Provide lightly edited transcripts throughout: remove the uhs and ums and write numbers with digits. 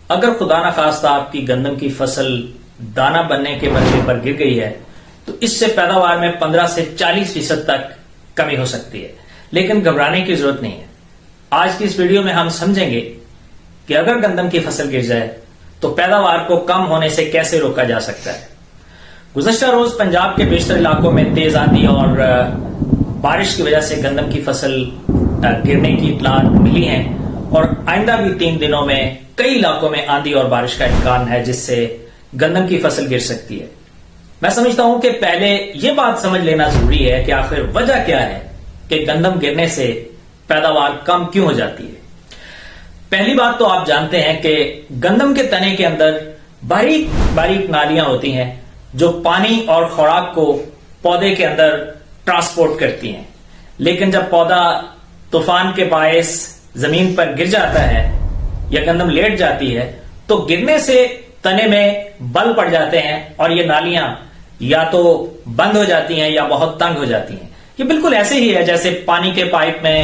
اگر خدا نخواستہ آپ کی گندم کی فصل دانہ بننے کے مرحلے پر گر گئی ہے تو اس سے پیداوار میں 15 سے 40% تک کمی ہو سکتی ہے، لیکن گھبرانے کی ضرورت نہیں ہے۔ آج کی اس ویڈیو میں ہم سمجھیں گے کہ اگر گندم کی فصل گر جائے تو پیداوار کو کم ہونے سے کیسے روکا جا سکتا ہے۔ گزشتہ روز پنجاب کے بیشتر علاقوں میں تیز آندھی اور بارش کی وجہ سے گندم کی فصل گرنے کی اطلاعات ملی ہیں، اور آئندہ بھی 3 دنوں میں کئی علاقوں میں آندھی اور بارش کا امکان ہے جس سے گندم کی فصل گر سکتی ہے۔ میں سمجھتا ہوں کہ پہلے یہ بات سمجھ لینا ضروری ہے کہ آخر وجہ کیا ہے کہ گندم گرنے سے پیداوار کم کیوں ہو جاتی ہے۔ پہلی بات تو آپ جانتے ہیں کہ گندم کے تنے کے اندر باریک باریک نالیاں ہوتی ہیں جو پانی اور خوراک کو پودے کے اندر ٹرانسپورٹ کرتی ہیں، لیکن جب پودا طوفان کے باعث زمین پر گر جاتا ہے یا گندم لیٹ جاتی ہے تو گرنے سے تنے میں بل پڑ جاتے ہیں اور یہ نالیاں یا تو بند ہو جاتی ہیں یا بہت تنگ ہو جاتی ہیں۔ یہ بالکل ایسے ہی ہے جیسے پانی کے پائپ میں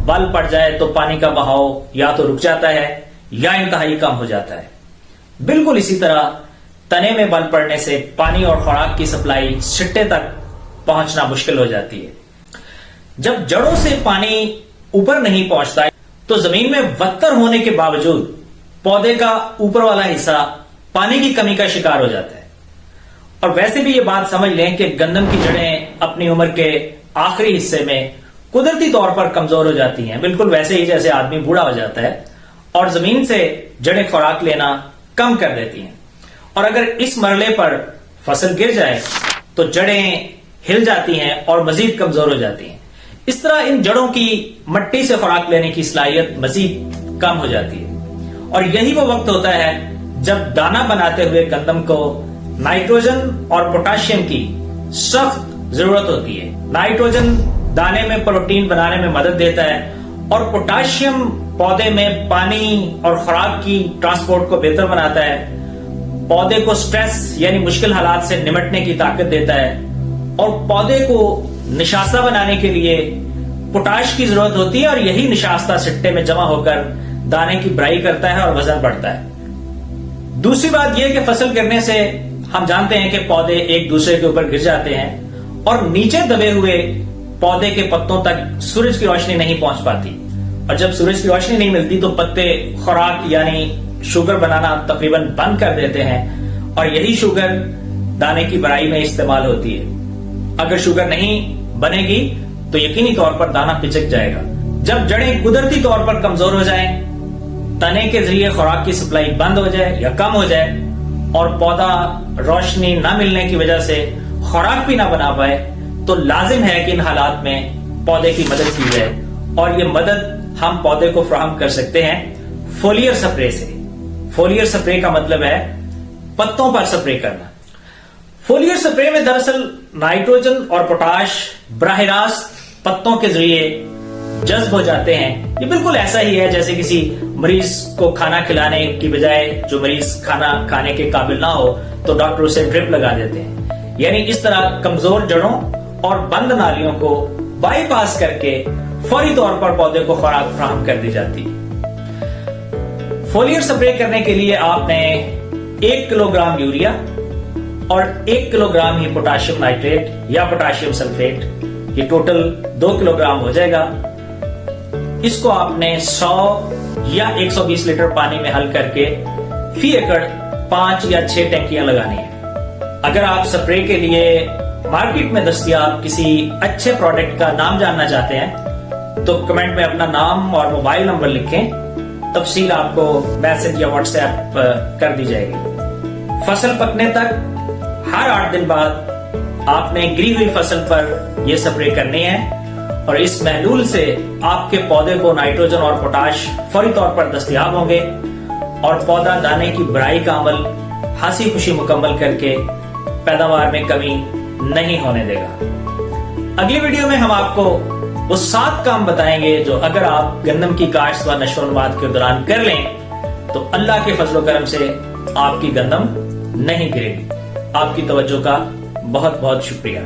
بل پڑ جائے تو پانی کا بہاؤ یا تو رک جاتا ہے یا انتہائی کم ہو جاتا ہے۔ بالکل اسی طرح تنے میں بل پڑنے سے پانی اور خوراک کی سپلائی سٹے تک پہنچنا مشکل ہو جاتی ہے۔ جب جڑوں سے پانی اوپر نہیں پہنچتا تو زمین میں وتر ہونے کے باوجود پودے کا اوپر والا حصہ پانی کی کمی کا شکار ہو جاتا ہے۔ اور ویسے بھی یہ بات سمجھ لیں کہ گندم کی جڑیں اپنی عمر کے آخری حصے میں قدرتی طور پر کمزور ہو جاتی ہیں، بالکل ویسے ہی جیسے آدمی بوڑھا ہو جاتا ہے، اور زمین سے جڑیں خوراک لینا کم کر دیتی ہیں۔ اور اگر اس مرحلے پر فصل گر جائے تو جڑیں ہل جاتی ہیں اور مزید کمزور ہو جاتی ہیں۔ اس طرح ان جڑوں کی مٹی سے خوراک لینے کی صلاحیت مزید کم ہو جاتی ہے، اور یہی وہ وقت ہوتا ہے جب دانہ بناتے ہوئے گندم کو نائٹروجن اور پوٹاشیم کی سخت ضرورت ہوتی ہے۔ نائٹروجن دانے میں پروٹین بنانے میں مدد دیتا ہے اور پوٹاشیم پودے میں پانی اور خوراک کی ٹرانسپورٹ کو بہتر بناتا ہے، پودے کو سٹریس یعنی مشکل حالات سے نمٹنے کی طاقت دیتا ہے، اور پودے کو نشاستہ بنانے کے لیے پوٹاش کی ضرورت ہوتی ہے، اور یہی نشاستہ سٹے میں جمع ہو کر دانے کی بڑائی کرتا ہے اور وزن بڑھتا ہے۔ دوسری بات یہ کہ فصل گرنے سے ہم جانتے ہیں کہ پودے ایک دوسرے کے اوپر گر جاتے ہیں اور نیچے دبے ہوئے پودے کے پتوں تک سورج کی روشنی نہیں پہنچ پاتی، اور جب سورج کی روشنی نہیں ملتی تو پتے خوراک یعنی شوگر بنانا تقریباً بند کر دیتے ہیں، اور یہی شوگر دانے کی بڑائی میں استعمال ہوتی ہے۔ اگر شوگر نہیں بنے گی تو یقینی طور پر دانہ پچک جائے گا۔ جب جڑیں قدرتی طور پر کمزور ہو جائیں، تنے کے ذریعے خوراک کی سپلائی بند ہو جائے یا کم ہو جائے، اور پودا روشنی نہ ملنے کی وجہ سے خوراک بھی نہ بنا پائے، تو لازم ہے کہ ان حالات میں پودے کی مدد کی جائے، اور یہ مدد ہم پودے کو فراہم کر سکتے ہیں فولیئر سپرے سے۔ فولیئر سپرے کا مطلب ہے پتوں پر سپرے کرنا۔ فولیئر سپرے میں دراصل نائٹروجن اور پوٹاش براہ راست پتوں کے ذریعے جذب ہو جاتے ہیں۔ یہ بالکل ایسا ہی ہے جیسے کسی مریض کو کھانا کھلانے کی بجائے جو مریض کھانا کھانے کے قابل نہ ہو تو ڈاکٹر اسے ڈرپ لگا دیتے ہیں، یعنی اس طرح کمزور جڑوں اور بند نالیوں کو بائی پاس کر کے فوری طور پر پودے کو خوراک فراہم کر دی جاتی ہے۔ فولیئر سپرے کرنے کے لیے آپ نے 1 کلو گرام یوریا اور 1 کلو گرام ہی پوٹاشیم نائٹریٹ یا پوٹاشیم سلفیٹ، یہ ٹوٹل 2 کلو گرام ہو جائے گا۔ اس کو آپ نے 100 یا 120 لیٹر پانی میں حل کر کے فی ایکڑ 5 یا 6 ٹینکیاں لگانی ہیں۔ اگر آپ سپرے کے لیے مارکیٹ میں دستیاب کسی اچھے پروڈکٹ کا نام جاننا چاہتے ہیں تو کمنٹ میں اپنا نام اور موبائل نمبر لکھیں، تفصیل آپ کو میسج یا واٹس ایپ کر دی جائے گی۔ فصل پکنے تک ہر 8 دن بعد آپ نے گری ہوئی فصل پر یہ سپرے کرنے ہیں، اور اس محلول سے آپ کے پودے کو نائٹروجن اور پوٹاش فوری طور پر دستیاب ہوں گے، اور پودا دانے کی بڑائی کا عمل ہنسی خوشی مکمل کر کے پیداوار میں کمی نہیں ہونے دے گا۔ اگلی ویڈیو میں ہم آپ کو وہ 7 کام بتائیں گے جو اگر آپ گندم کی کاشت و نشو و نما کے دوران کر لیں تو اللہ کے فضل و کرم سے آپ کی گندم نہیں گرے گی۔ آپ کی توجہ کا بہت بہت شکریہ۔